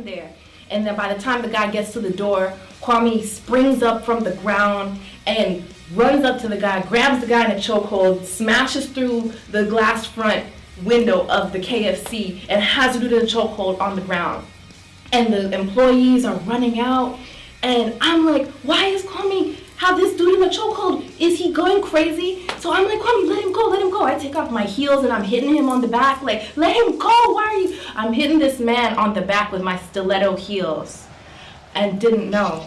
him there. And then by the time the guy gets to the door, Kwame springs up from the ground and runs up to the guy, grabs the guy in a chokehold, smashes through the glass front window of the KFC and has him do the chokehold on the ground. And the employees are running out, and I'm like, why is Kwame have this dude in a chokehold? Is he going crazy? So I'm like, Kwame, let him go, let him go. I take off my heels and I'm hitting him on the back, like, let him go, why are you? I'm hitting this man on the back with my stiletto heels and didn't know.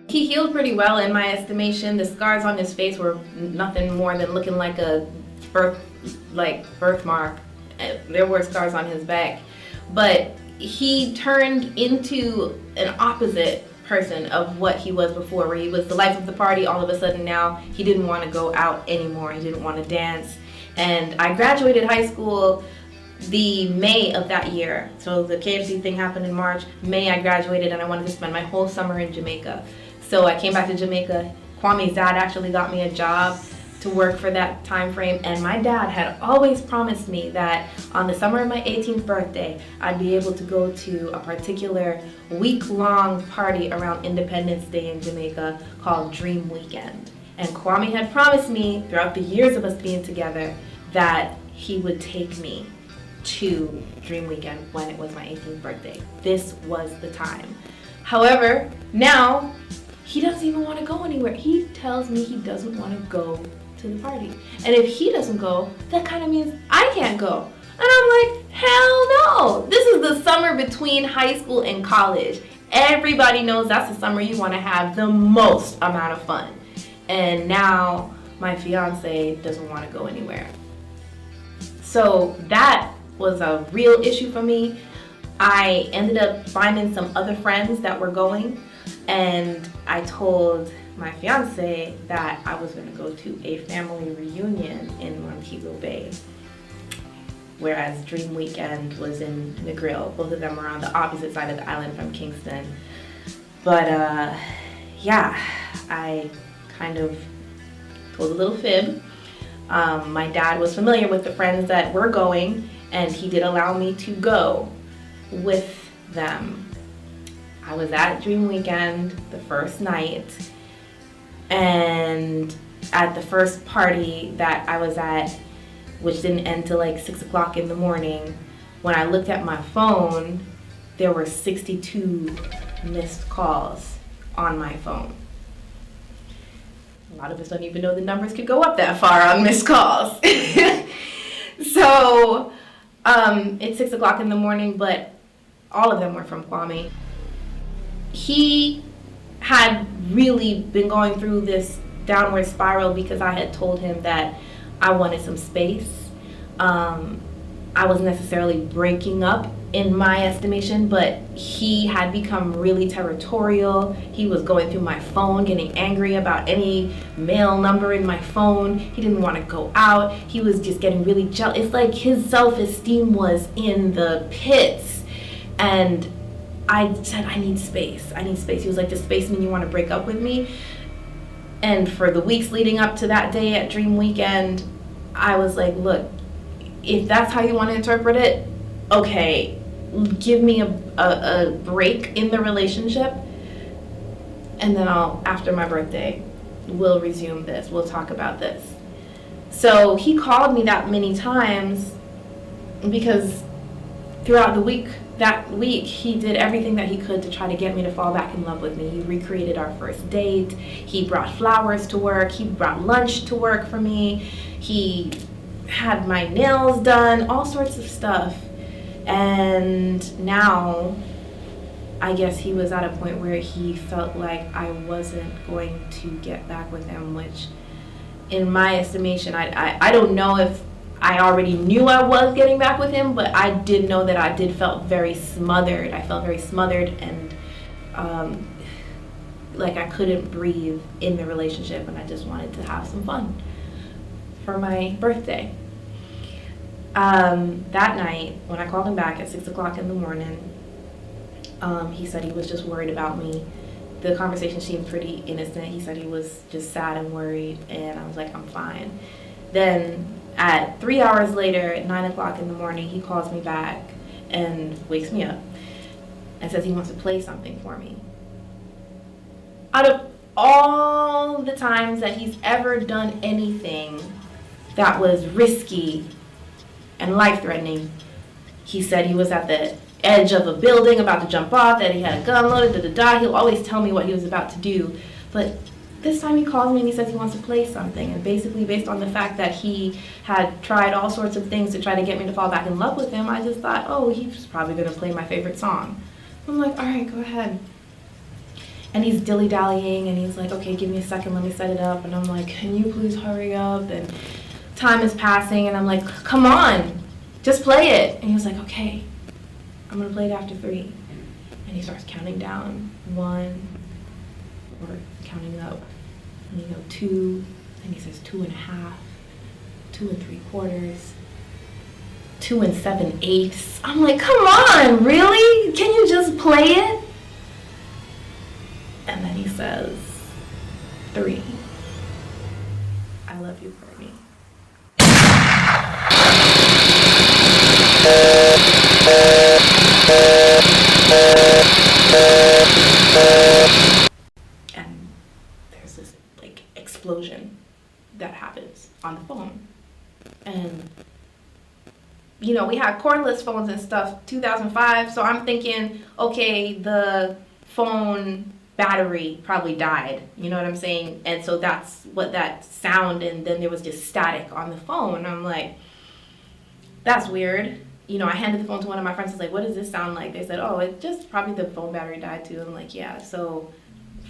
He healed pretty well in my estimation. The scars on his face were nothing more than looking like a birthmark. There were scars on his back. But he turned into an opposite person of what he was before, where he was the life of the party. All of a sudden now he didn't want to go out anymore. He didn't want to dance. And I graduated high school the May of that year. So the KFC thing happened in March. May I graduated and I wanted to spend my whole summer in Jamaica. So I came back to Jamaica. Kwame's dad actually got me a job to work for that time frame, and my dad had always promised me that on the summer of my 18th birthday, I'd be able to go to a particular week-long party around Independence Day in Jamaica called Dream Weekend. And Kwame had promised me throughout the years of us being together that he would take me to Dream Weekend when it was my 18th birthday. This was the time. However, now he doesn't even want to go anywhere. He tells me he doesn't want to go to the party. And if he doesn't go, that kind of means I can't go. And I'm like, hell no. This is the summer between high school and college. Everybody knows that's the summer you want to have the most amount of fun. And now my fiance doesn't want to go anywhere. So that was a real issue for me. I ended up finding some other friends that were going, and I told my fiance that I was going to go to a family reunion in Montego Bay, whereas Dream Weekend was in Negril. Both of them were on the opposite side of the island from Kingston. But yeah, I kind of told a little fib. My dad was familiar with the friends that were going, and he did allow me to go with them. I was at Dream Weekend the first night, and at the first party that I was at, which didn't end till like 6 o'clock in the morning, when I looked at my phone, there were 62 missed calls on my phone. A lot of us don't even know the numbers could go up that far on missed calls. So it's 6 o'clock in the morning, but all of them were from Kwame. He had really been going through this downward spiral because I had told him that I wanted some space. I wasn't necessarily breaking up in my estimation, but he had become really territorial. He was going through my phone, getting angry about any male number in my phone. He didn't want to go out. He was just getting really jealous. It's like his self-esteem was in the pits. And I said, I need space. I need space. He was like, does space mean you want to break up with me? And for the weeks leading up to that day at Dream Weekend, I was like, look, if that's how you want to interpret it, okay, give me a break in the relationship, and then after my birthday, we'll resume this. We'll talk about this. So he called me that many times because throughout that week, he did everything that he could to try to get me to fall back in love with me. He recreated our first date. He brought flowers to work. He brought lunch to work for me. He had my nails done, all sorts of stuff. And now, I guess he was at a point where he felt like I wasn't going to get back with him, which in my estimation, I don't know if I already knew I was getting back with him, but I did know that I did felt very smothered. I felt very smothered and like I couldn't breathe in the relationship, and I just wanted to have some fun for my birthday. That night, when I called him back at 6 o'clock in the morning, he said he was just worried about me. The conversation seemed pretty innocent. He said he was just sad and worried, and I was like, I'm fine. Then at 3 hours later, at 9 o'clock in the morning, he calls me back and wakes me up and says he wants to play something for me. Out of all the times that he's ever done anything that was risky and life-threatening, he said he was at the edge of a building about to jump off, that he had a gun loaded, He'll always tell me what he was about to do. But this time he calls me and he says he wants to play something. And basically, based on the fact that he had tried all sorts of things to try to get me to fall back in love with him, I just thought, oh, he's probably going to play my favorite song. I'm like, all right, go ahead. And he's dilly-dallying, and he's like, okay, give me a second, let me set it up. And I'm like, can you please hurry up? And time is passing, and I'm like, come on, just play it. And he was like, okay, I'm going to play it after 3. And he starts counting down, 1, or counting up, and 2, and he says 2 1/2, 2 3/4, 2 7/8. I'm like, come on, really? Can you just play it? And then he says 3. I love you, Courtney. And there's this explosion that happens on the phone. And we had cordless phones and stuff, 2005, so I'm thinking, okay, the phone battery probably died, you know what I'm saying? And so that's what that sound, and then there was just static on the phone. I'm like, that's weird. I handed the phone to one of my friends. I was like, what does this sound like? They said, oh, it's just probably the phone battery died too. I'm like, yeah. So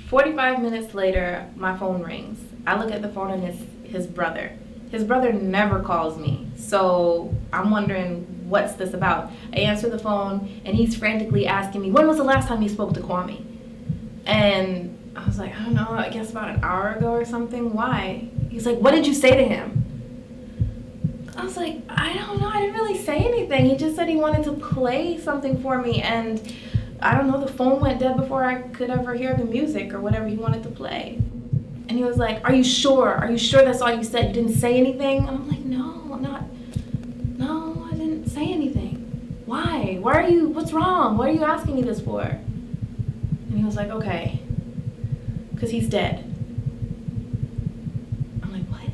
45 minutes later, my phone rings. I look at the phone, and it's his brother. His brother never calls me. So I'm wondering, what's this about? I answer the phone, and he's frantically asking me, when was the last time you spoke to Kwame? And I was like, I don't know, I guess about an hour ago or something. Why? He's like, what did you say to him? I was like, I don't know, I didn't really say anything. He just said he wanted to play something for me, and I don't know, the phone went dead before I could ever hear the music or whatever he wanted to play. And he was like, are you sure? Are you sure that's all you said? You didn't say anything? And I'm like, no, I didn't say anything. Why? What's wrong? What are you asking me this for? And he was like, okay, because he's dead. I'm like, what?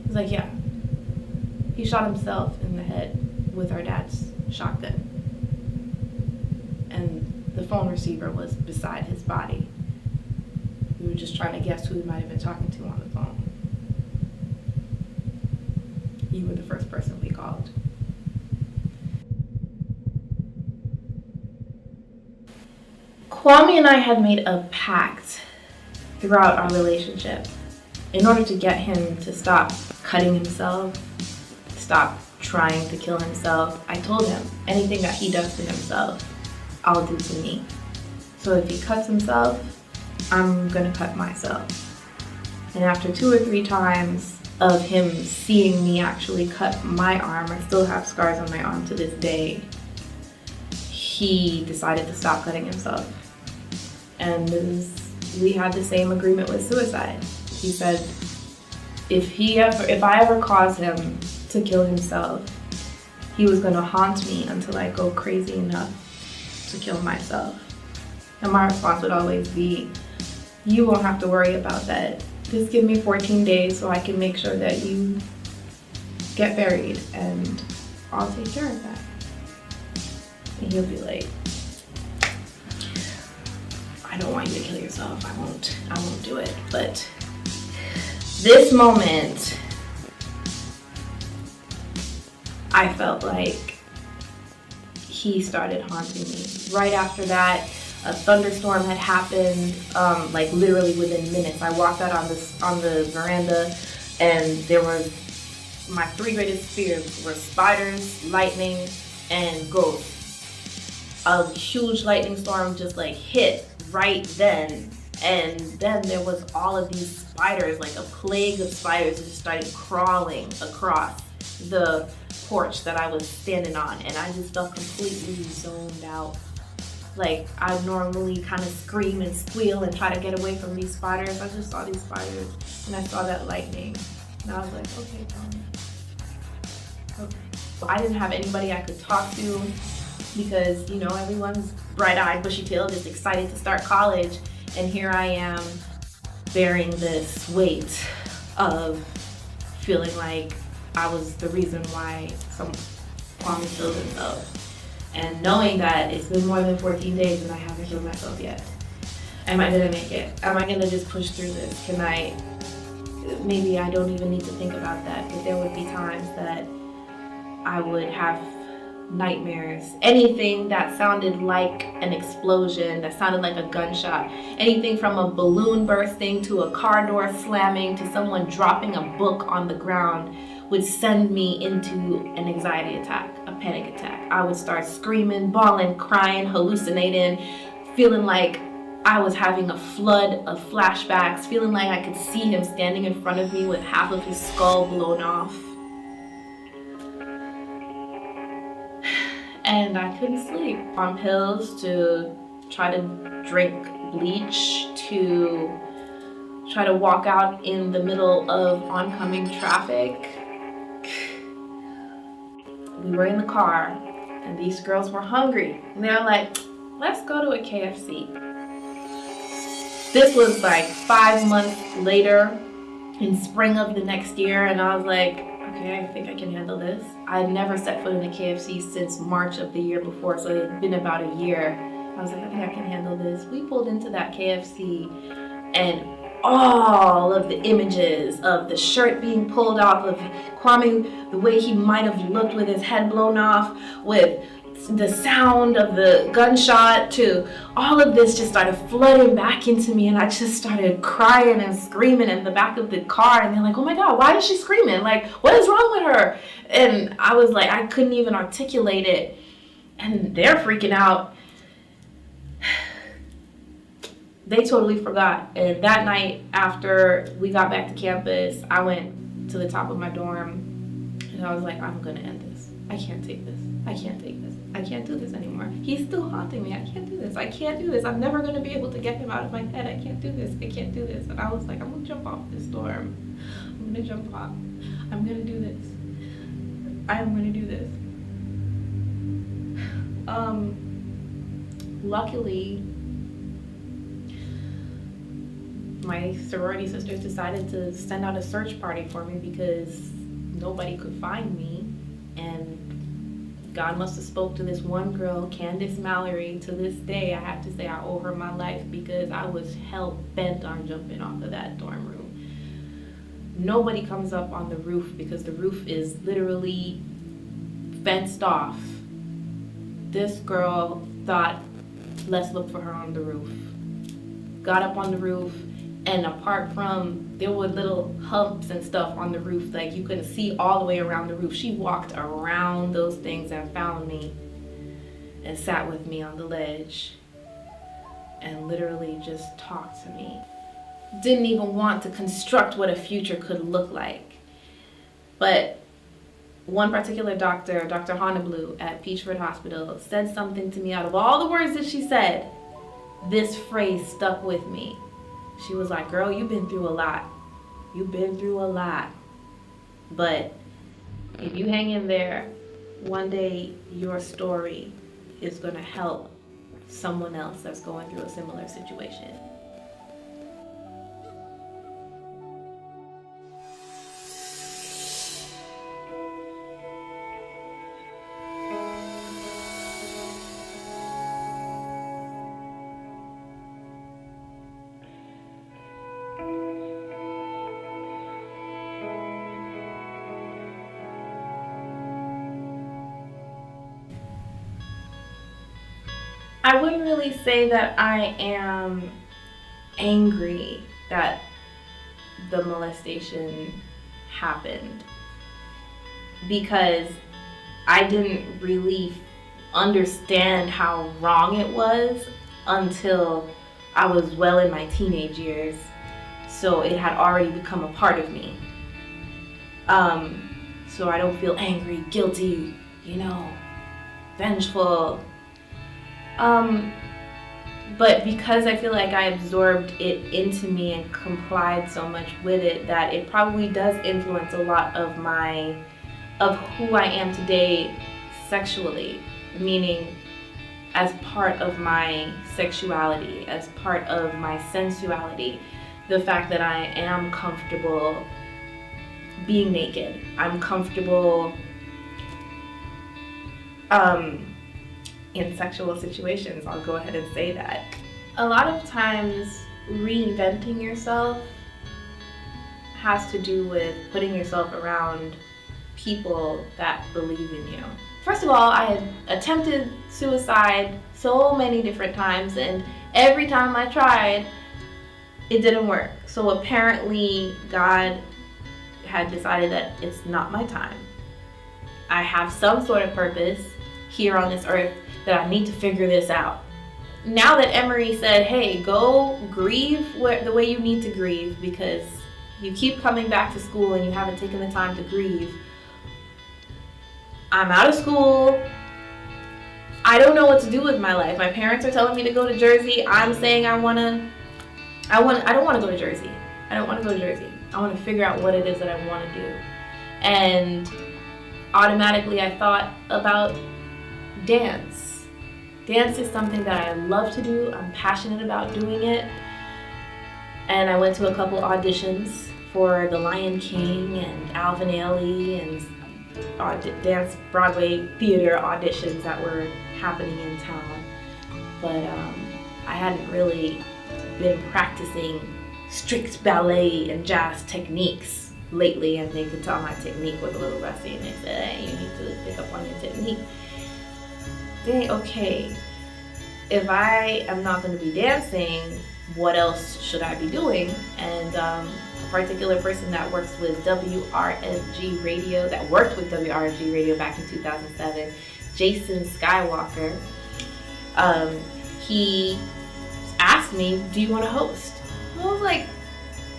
He's like, yeah. He shot himself in the head with our dad's shotgun. And the phone receiver was beside his body. We were just trying to guess who he might have been talking to on the phone. You were the first person we called. Kwame and I had made a pact throughout our relationship in order to get him to stop cutting himself, stop trying to kill himself. I told him, anything that he does to himself, I'll do to me. So if he cuts himself, I'm gonna cut myself. And after 2 or 3 times of him seeing me actually cut my arm, I still have scars on my arm to this day, he decided to stop cutting himself. And we had the same agreement with suicide. He said, if I ever caused him to kill himself, he was gonna haunt me until I go crazy enough to kill myself. And my response would always be, you won't have to worry about that. Just give me 14 days so I can make sure that you get buried, and I'll take care of that. he'll be like, I don't want you to kill yourself. I won't do it. But this moment, I felt like he started haunting me. Right after that, a thunderstorm had happened, like literally within minutes. I walked out on the veranda, and there were my three greatest fears were spiders, lightning, and ghosts. A huge lightning storm just like hit right then, and then there was all of these spiders, like a plague of spiders, just started crawling across the porch that I was standing on, and I just felt completely zoned out. Like, I normally kind of scream and squeal and try to get away from these spiders. I just saw these spiders, and I saw that lightning, and I was like, okay, Kwame. Okay. I didn't have anybody I could talk to because, you know, everyone's bright-eyed, bushy-tailed, just excited to start college, and here I am bearing this weight of feeling like I was the reason why Kwame killed himself. And knowing that it's been more than 14 days and I haven't killed myself yet. Am I gonna make it? Am I gonna just push through this? Maybe I don't even need to think about that, but there would be times that I would have nightmares. Anything that sounded like an explosion, that sounded like a gunshot, anything from a balloon bursting to a car door slamming to someone dropping a book on the ground would send me into an anxiety attack, a panic attack. I would start screaming, bawling, crying, hallucinating, feeling like I was having a flood of flashbacks, feeling like I could see him standing in front of me with half of his skull blown off. And I couldn't sleep. On pills, to try to drink bleach, to try to walk out in the middle of oncoming traffic. We were in the car, and these girls were hungry. And they're like, let's go to a KFC. This was like 5 months later, in spring of the next year, and I was like, okay, I think I can handle this. I had never set foot in a KFC since March of the year before, so it had been about a year. I was like, I think I can handle this. We pulled into that KFC, and all of the images of the shirt being pulled off, of Kwame, the way he might have looked with his head blown off, with the sound of the gunshot, to all of this just started flooding back into me, and I just started crying and screaming in the back of the car, and they're like, oh my God, why is she screaming? Like, what is wrong with her? And I was like, I couldn't even articulate it, and they're freaking out. They totally forgot. And that night, after we got back to campus, I went to the top of my dorm, and I was like, I'm gonna end this. I can't take this. I can't take this. I can't do this anymore. He's still haunting me. I can't do this. I can't do this. I'm never gonna be able to get him out of my head. I can't do this. I can't do this. And I was like, I'm gonna jump off this dorm. I'm gonna jump off. I'm gonna do this. I'm gonna do this. Luckily, my sorority sisters decided to send out a search party for me because nobody could find me, and God must have spoke to this one girl, Candace Mallory. To this day, I have to say I owe her my life, because I was hell-bent on jumping off of that dorm room. Nobody comes up on the roof because the roof is literally fenced off. This girl thought, let's look for her on the roof. Got up on the roof, and apart from, there were little humps and stuff on the roof, like you couldn't see all the way around the roof. She walked around those things and found me and sat with me on the ledge and literally just talked to me. Didn't even want to construct what a future could look like. But one particular doctor, Dr. Honiblu at Peachford Hospital, said something to me. Out of all the words that she said, this phrase stuck with me. She was like, girl, you've been through a lot. You've been through a lot. But if you hang in there, one day your story is going to help someone else that's going through a similar situation. I wouldn't really say that I am angry that the molestation happened, because I didn't really understand how wrong it was until I was well in my teenage years. So it had already become a part of me. So I don't feel angry, guilty, vengeful. But because I feel like I absorbed it into me and complied so much with it, that it probably does influence a lot of who I am today sexually, meaning as part of my sexuality, as part of my sensuality, the fact that I am comfortable being naked. I'm comfortable in sexual situations. I'll go ahead and say that. A lot of times, reinventing yourself has to do with putting yourself around people that believe in you. First of all, I had attempted suicide so many different times, and every time I tried, it didn't work. So apparently God had decided that it's not my time. I have some sort of purpose here on this earth that I need to figure this out. Now that Emery said, hey, go grieve the way you need to grieve, because you keep coming back to school and you haven't taken the time to grieve. I'm out of school. I don't know what to do with my life. My parents are telling me to go to Jersey. I'm saying I don't want to go to Jersey. I don't want to go to Jersey. I want to figure out what it is that I want to do. And automatically I thought about dance. Dance is something that I love to do. I'm passionate about doing it. And I went to a couple auditions for The Lion King and Alvin Ailey and dance Broadway theater auditions that were happening in town. But I hadn't really been practicing strict ballet and jazz techniques lately, and they could tell my technique was a little rusty, and they said, hey, you need to pick up on your technique. Okay, if I am not going to be dancing, what else should I be doing? And a particular person that works with WRSG Radio, that worked with WRSG Radio back in 2007, Jason Skywalker, he asked me, do you want to host? I was like,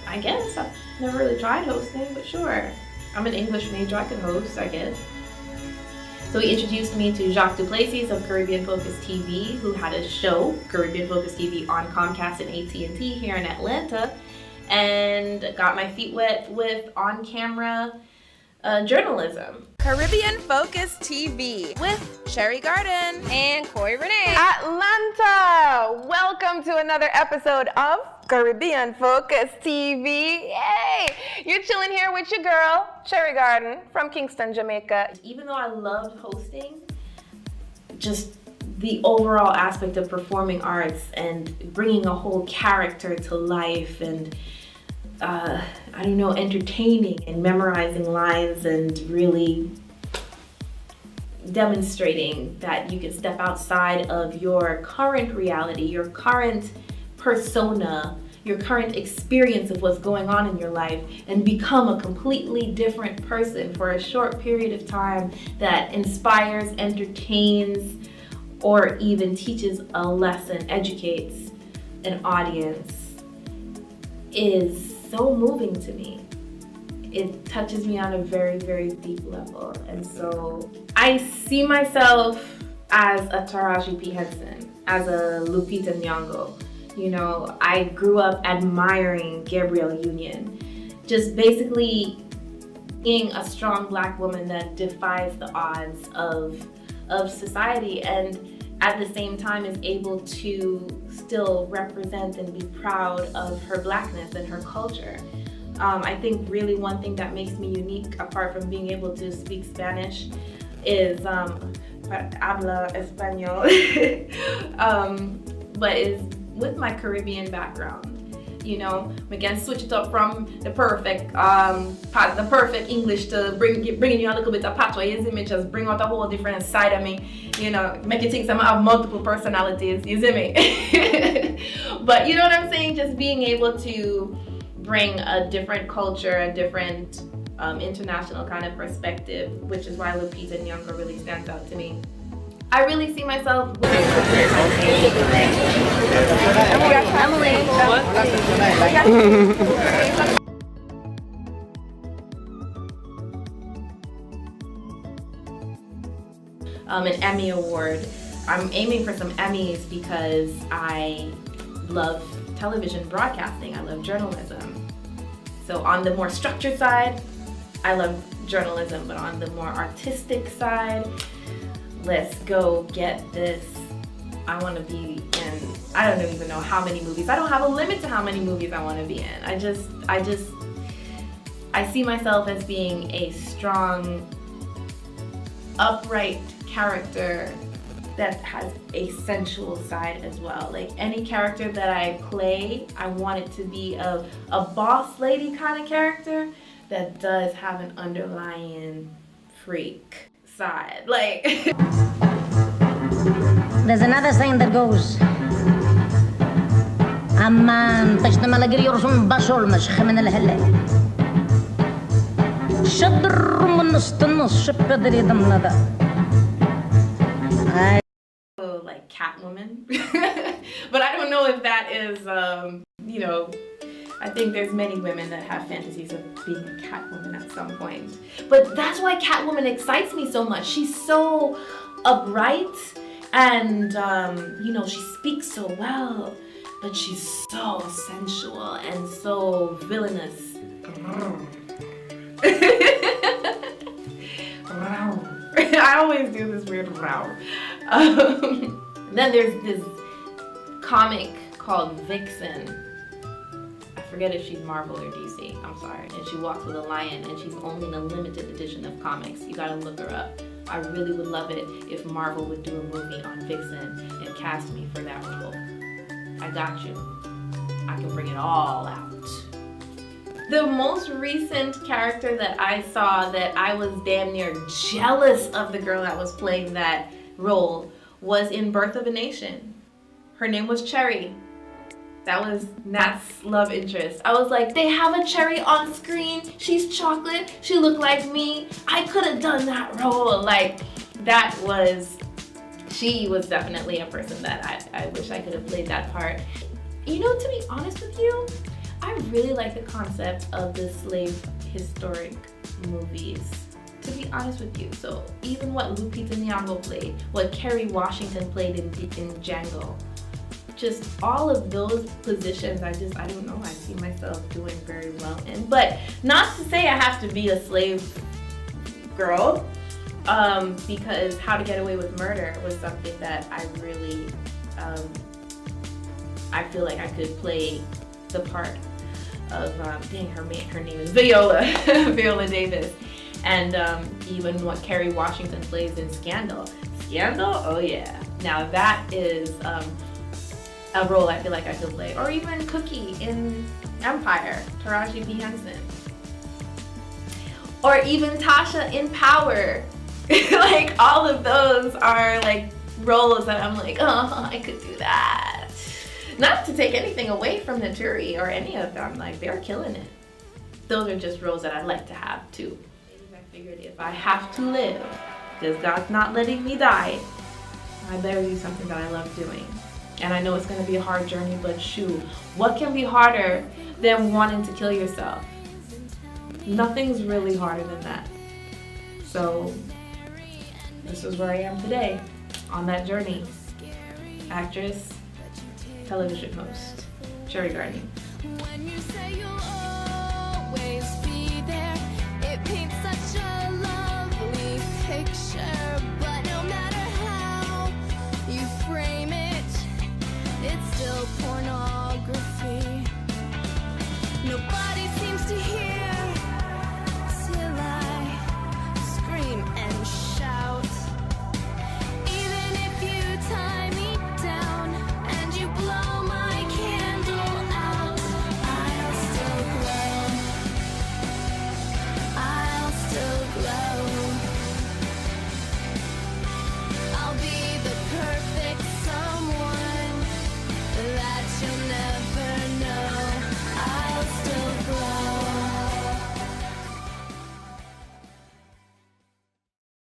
I guess. I've never really tried hosting, but sure. I'm an English major, I can host, I guess. So he introduced me to Jacques Duplessis of Caribbean Focus TV, who had a show, Caribbean Focus TV, on Comcast and AT&T here in Atlanta, and got my feet wet with on-camera journalism. Caribbean Focus TV with Cherrie Garden and Koi Renee. Atlanta! Welcome to another episode of Caribbean Focus TV. Yay! You're chilling here with your girl, Cherrie Garden from Kingston, Jamaica. Even though I loved hosting, just the overall aspect of performing arts and bringing a whole character to life and entertaining and memorizing lines and really demonstrating that you can step outside of your current reality, your current persona, your current experience of what's going on in your life, and become a completely different person for a short period of time that inspires, entertains, or even teaches a lesson, educates an audience, is so moving to me. It touches me on a very, very deep level. And so I see myself as a Taraji P. Henson, as a Lupita Nyong'o. You know, I grew up admiring Gabrielle Union, just basically being a strong Black woman that defies the odds of society, and at the same time is able to still represent and be proud of her Blackness and her culture. I think really one thing that makes me unique, apart from being able to speak Spanish, is habla español, but is with my Caribbean background. You know, we can switch it up from the perfect English to bringing you a little bit of patois. You see me, just bring out a whole different side of me. You know, make you think I have multiple personalities. You see me? But you know what I'm saying? Just being able to bring a different culture, a different international kind of perspective, which is why Lupita Nyong'o really stands out to me. I really see myself with an Emmy award. I'm aiming for some Emmys because I love television broadcasting. I love journalism. So on the more structured side, I love journalism, but on the more artistic side, let's go get this. I want to be in, I don't even know how many movies. I don't have a limit to how many movies I want to be in. I see myself as being a strong, upright character that has a sensual side as well. Like any character that I play, I want it to be a boss lady kind of character that does have an underlying freak side. Like there's another saying that goes أمان تجتمع لقري يرسم بشول مش خمن الهلا شدر من النص شب قدري دم لذا like Catwoman. But I don't know if that is you know, I think there's many women that have fantasies of being a Catwoman at some point. But that's why Catwoman excites me so much. She's so upright and you know, she speaks so well, but she's so sensual and so villainous. I always do this weird row. Then there's this comic called Vixen. I forget if she's Marvel or DC, I'm sorry. And she walks with a lion and she's only in a limited edition of comics. You gotta look her up. I really would love it if Marvel would do a movie on Vixen and cast me for that role. I got you. I can bring it all out. The most recent character that I saw that I was damn near jealous of the girl that was playing that role was in Birth of a Nation. Her name was Cherrie. That was Nat's love interest. I was like, they have a Cherrie on screen. She's chocolate. She looked like me. I could have done that role. Like, she was definitely a person that I wish I could have played that part. You know, to be honest with you, I really like the concept of the slave historic movies, to be honest with you. So even what Lupita Nyong'o played, what Kerry Washington played in Django, just all of those positions, I don't know, I see myself doing very well in. But not to say I have to be a slave girl, because How to Get Away with Murder was something that I really, I feel like I could play the part of, her name is Viola, Viola Davis. And even what Kerry Washington plays in Scandal. Scandal? Oh yeah. Now that is a role I feel like I could play. Or even Cookie in Empire, Taraji P. Henson. Or even Tasha in Power. Like all of those are like roles that I'm like, oh, I could do that. Not to take anything away from Naturi or any of them, like they're killing it. Those are just roles that I'd like to have too. I figured if I have to live, because God's not letting me die, I better do something that I love doing. And I know it's gonna be a hard journey, but shoot, what can be harder than wanting to kill yourself? Nothing's really harder than that. So this is where I am today, on that journey. Actress, television host, Cherrie Garden. When you say you'll always be there, it paints such a lovely picture. But no matter how you frame it, it's still porn